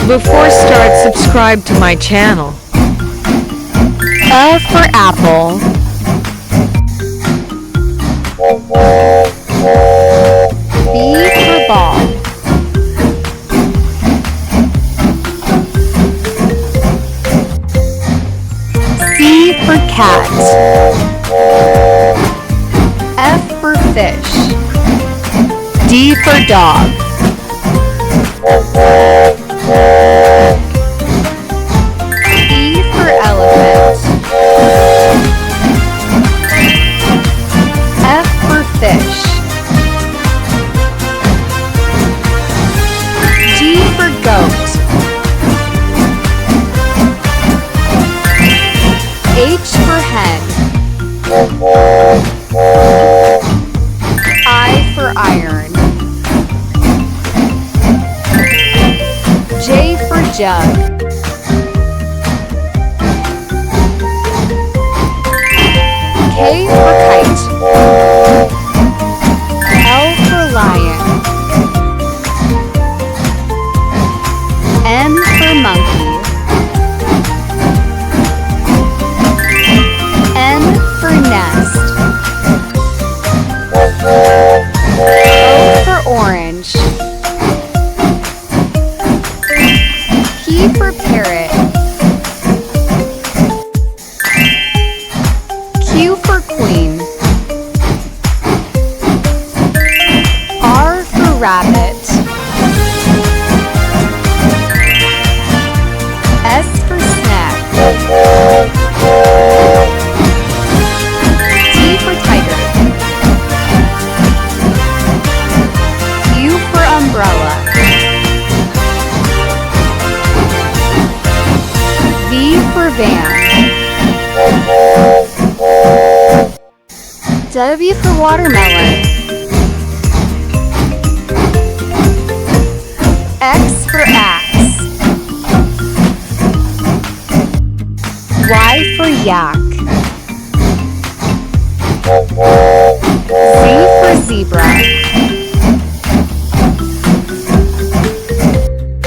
Before start, subscribe to my channel. A for apple. B for ball. C for cat. F for fish. D for dog. E for elephant. F for fish. G for goat. H for hen. I for iron. J for jug. K for kite. L for lion. M for monkey. N for nest. O for orange. P for parrot. Q for queen. R for rabbit. S for snack. T for tiger. U for umbrella. V for van. W for watermelon. X for axe. Y for yak. Z for zebra.